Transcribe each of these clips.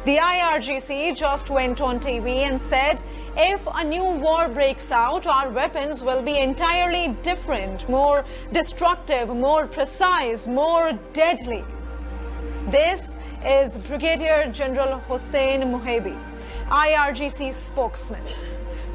The IRGC just went on TV and said, if a new war breaks out, our weapons will be entirely different, more destructive, more precise, more deadly. This is Brigadier General Hossein Mohibi, IRGC spokesman.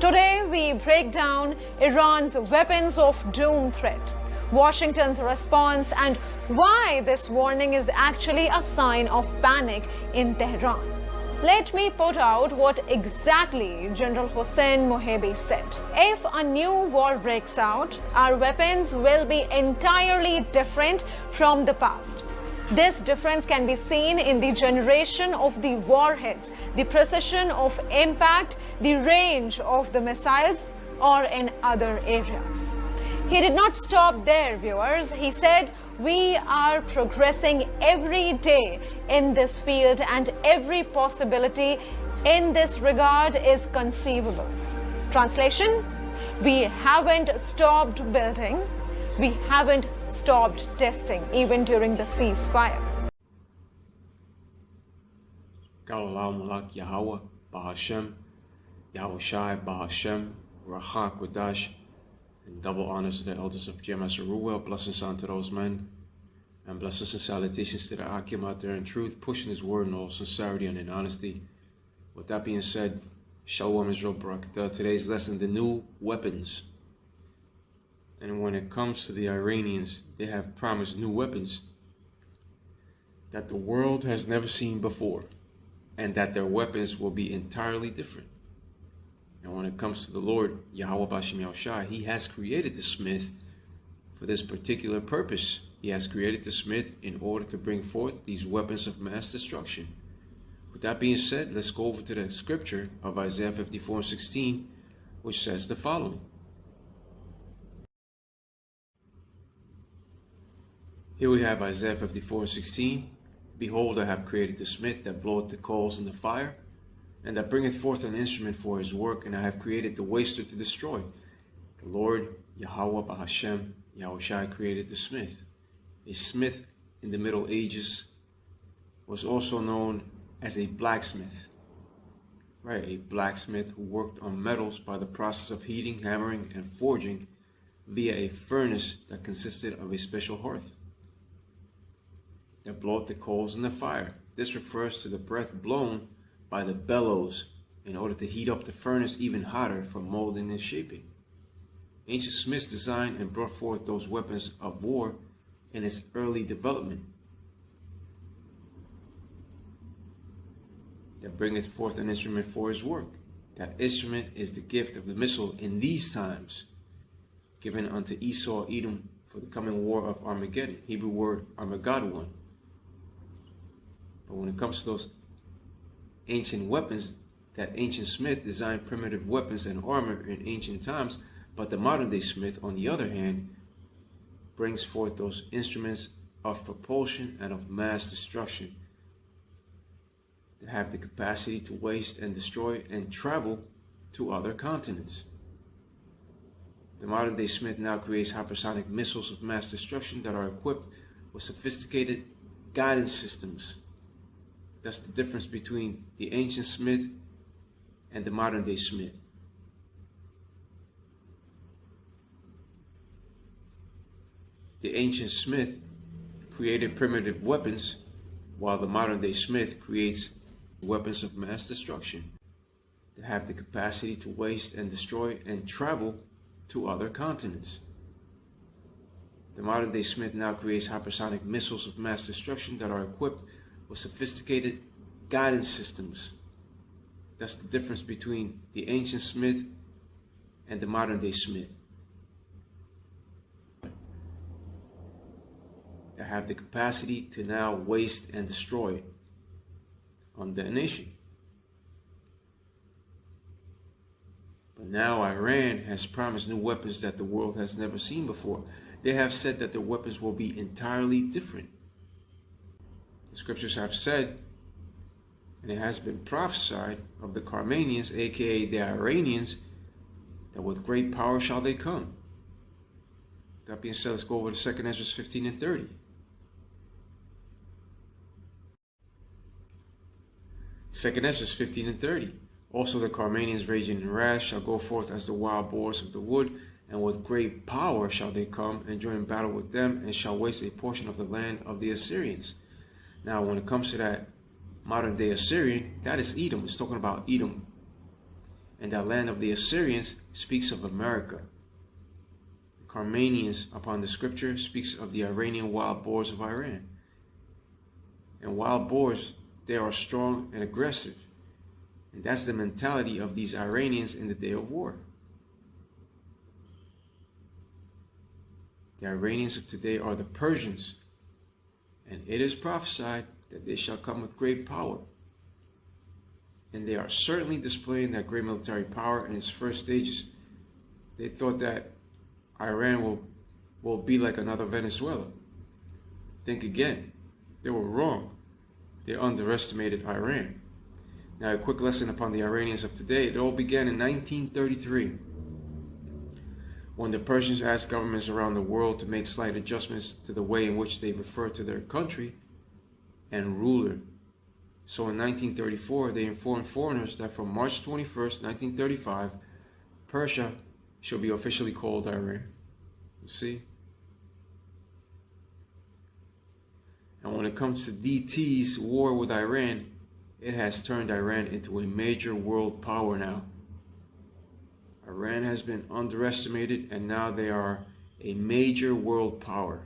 Today, we break down Iran's weapons of doom threat, Washington's response, and why this warning is actually a sign of panic in Tehran. Let me put out what exactly General Hossein Mohibi said. If a new war breaks out, our weapons will be entirely different from the past. This difference can be seen in the generation of the warheads, the precision of impact, the range of the missiles, or in other areas. He did not stop there, viewers. He said, we are progressing every day in this field and every possibility in this regard is conceivable. Translation, we haven't stopped building, we haven't stopped testing, even during the ceasefire. Malak Yahweh, Bahashem, Yahweh Shai, Bahashem, Rachak Kodash, and double honors to the elders of GMS Ruel, blessings unto those men, and blessings and salutations to the Akim out there in truth, pushing his word in all sincerity and in honesty. With that being said, Shalom Israel Barakatah. Today's lesson, the new weapons. And when it comes to the Iranians, they have promised new weapons that the world has never seen before, and that their weapons will be entirely different. And when it comes to the Lord, Yahweh Bashem Yahushai, He has created the smith for this particular purpose. He has created the smith in order to bring forth these weapons of mass destruction. With that being said, let's go over to the scripture of Isaiah 54:16, which says the following. Here we have Isaiah 54:16. Behold, I have created the smith that bloweth the coals in the fire, and that bringeth forth an instrument for his work, and I have created the waster to destroy. The Lord, Yahweh Bahashem, Yahushai created the smith. A smith in the Middle Ages was also known as a blacksmith. Right, a blacksmith who worked on metals by the process of heating, hammering, and forging via a furnace that consisted of a special hearth that bloweth the coals in the fire. This refers to the breath blown by the bellows in order to heat up the furnace even hotter for molding and shaping. Ancient smiths designed and brought forth those weapons of war in its early development that bringeth forth an instrument for his work. That instrument is the gift of the missile in these times, given unto Esau, Edom, for the coming war of Armageddon. Hebrew word Armageddon. But when it comes to those ancient weapons, that ancient smith designed primitive weapons and armor in ancient times, but the modern day smith, on the other hand, brings forth those instruments of propulsion and of mass destruction that have the capacity to waste and destroy and travel to other continents. The modern day smith now creates hypersonic missiles of mass destruction that are equipped with sophisticated guidance systems. That's the difference between the ancient smith and the modern day smith. The ancient smith created primitive weapons, while the modern day smith creates weapons of mass destruction that have the capacity to waste and destroy and travel to other continents. The modern day smith now creates hypersonic missiles of mass destruction that are equipped with sophisticated guidance systems. That's the difference between the ancient smith and the modern day smith. That have the capacity to now waste and destroy on the nation. But now Iran has promised new weapons that the world has never seen before. They have said that their weapons will be entirely different. The scriptures have said, and it has been prophesied of the Carmanians, aka the Iranians, that with great power shall they come. That being said, let's go over to 2 Esdras 15 and 30. 2 Esdras 15:30. Also the Carmanians raging in wrath shall go forth as the wild boars of the wood, and with great power shall they come and join battle with them, and shall waste a portion of the land of the Assyrians. Now when it comes to that modern day Assyrian, that is Edom. It's talking about Edom. And that land of the Assyrians speaks of America. The Carmanians, upon the scripture, speaks of the Iranian wild boars of Iran. And wild boars, they are strong and aggressive. And that's the mentality of these Iranians in the day of war. The Iranians of today are the Persians. And it is prophesied that they shall come with great power. And they are certainly displaying that great military power in its first stages. They thought that Iran will be like another Venezuela. Think again. They were wrong. They underestimated Iran. Now a quick lesson upon the Iranians of today. It all began in 1933. When the Persians asked governments around the world to make slight adjustments to the way in which they refer to their country and ruler. So in 1934, they informed foreigners that from March 21st, 1935, Persia shall be officially called Iran. You see? And when it comes to DT's war with Iran, it has turned Iran into a major world power now. Iran has been underestimated, and now they are a major world power.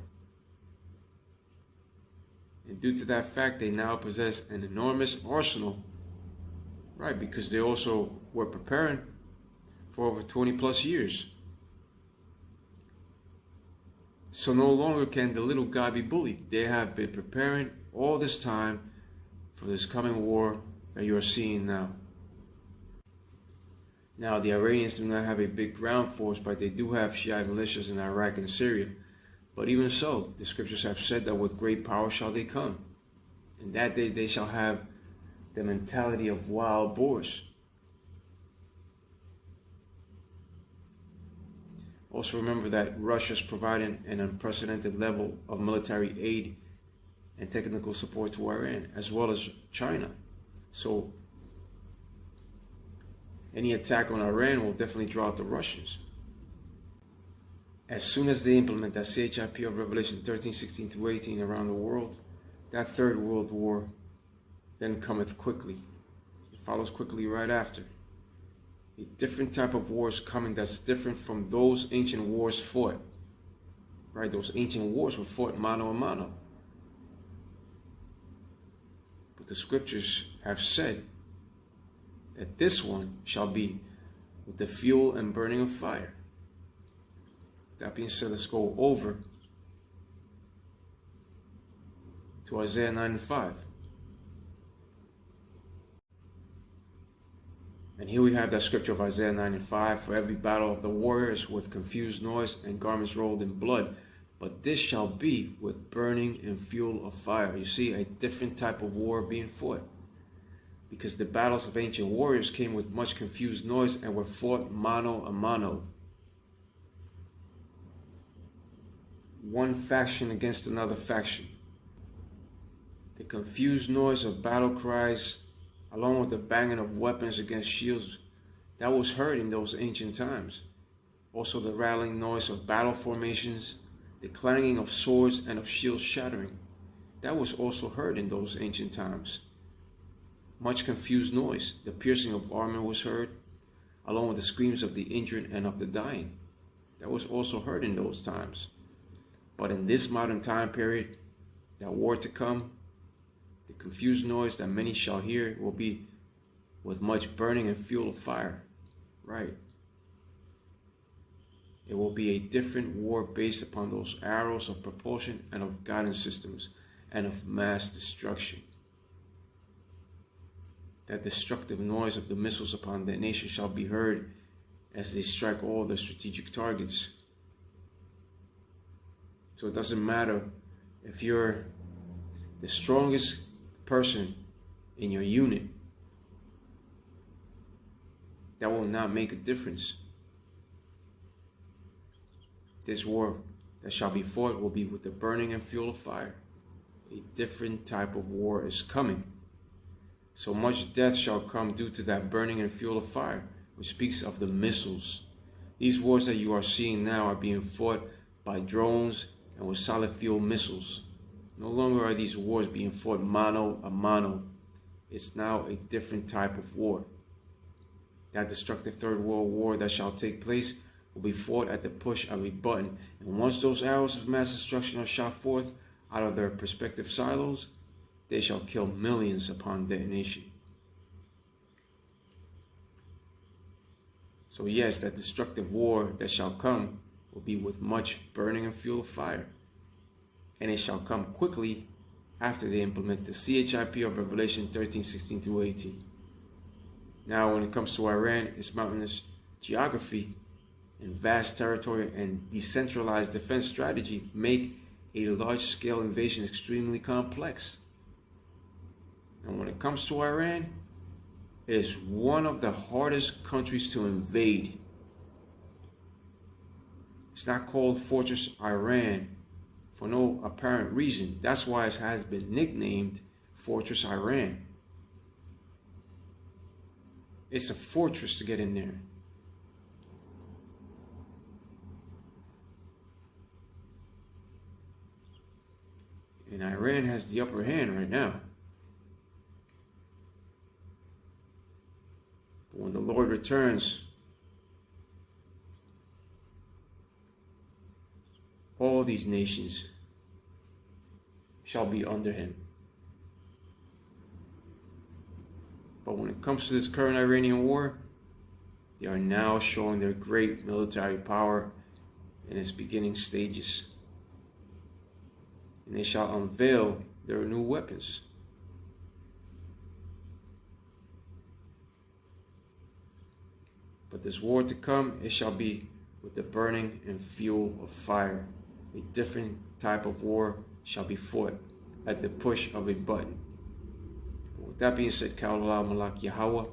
And due to that fact, they now possess an enormous arsenal, right? Because they also were preparing for over 20 plus years. So no longer can the little guy be bullied. They have been preparing all this time for this coming war that you are seeing now. Now, the Iranians do not have a big ground force, but they do have Shiite militias in Iraq and Syria. But even so, the scriptures have said that with great power shall they come. In that day they shall have the mentality of wild boars. Also remember that Russia is providing an unprecedented level of military aid and technical support to Iran, as well as China. So any attack on Iran will definitely draw out the Russians. As soon as they implement that CHIP of Revelation 13:16-18 around the world, that third world war then cometh quickly. It follows quickly right after. A different type of war is coming that's different from those ancient wars fought. Right? Those ancient wars were fought mano a mano. But the scriptures have said that this one shall be with the fuel and burning of fire. That being said, let's go over to Isaiah 9:5. And here we have that scripture of Isaiah 9:5. For every battle of the warriors with confused noise and garments rolled in blood. But this shall be with burning and fuel of fire. You see, a different type of war being fought. Because the battles of ancient warriors came with much confused noise and were fought mano a mano. One faction against another faction. The confused noise of battle cries, along with the banging of weapons against shields, that was heard in those ancient times. Also the rattling noise of battle formations, the clanging of swords and of shields shattering, that was also heard in those ancient times. Much confused noise, the piercing of armor was heard, along with the screams of the injured and of the dying. That was also heard in those times. But in this modern time period, that war to come, the confused noise that many shall hear will be with much burning and fuel of fire. Right. It will be a different war based upon those arrows of propulsion and of guidance systems and of mass destruction. That destructive noise of the missiles upon the nation shall be heard as they strike all the strategic targets. So it doesn't matter if you're the strongest person in your unit. That will not make a difference. This war that shall be fought will be with the burning and fuel of fire. A different type of war is coming. So much death shall come due to that burning and fuel of fire, which speaks of the missiles. These wars that you are seeing now are being fought by drones and with solid fuel missiles. No longer are these wars being fought mano a mano. It's now a different type of war. That destructive Third World War that shall take place will be fought at the push of a button. And once those arrows of mass destruction are shot forth out of their respective silos, they shall kill millions upon detonation. So yes, that destructive war that shall come will be with much burning and fuel of fire. And it shall come quickly after they implement the CHIP of Revelation 13:16 through 18. Now, when it comes to Iran, its mountainous geography and vast territory and decentralized defense strategy make a large-scale invasion extremely complex. And when it comes to Iran, it is one of the hardest countries to invade. It's not called Fortress Iran for no apparent reason. That's why it has been nicknamed Fortress Iran. It's a fortress to get in there. And Iran has the upper hand right now. But when the Lord returns, all these nations shall be under him. But when it comes to this current Iranian war, they are now showing their great military power in its beginning stages. And they shall unveil their new weapons. But this war to come, it shall be with the burning and fuel of fire. A different type of war shall be fought at the push of a button. With that being said, Kaulah Malak Yahweh,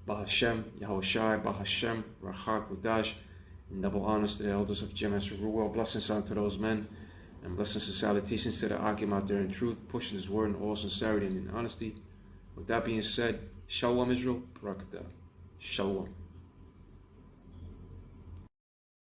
Bahashem, Yahushai, Bahashem, Racha Kudash, and double honors to the elders of Jemas Ruel. Blessings unto those men, and blessings and salutations to the Akim out there in truth, pushing his word in all sincerity and in honesty. With that being said, Shalom Israel, Barakatah, Shalom.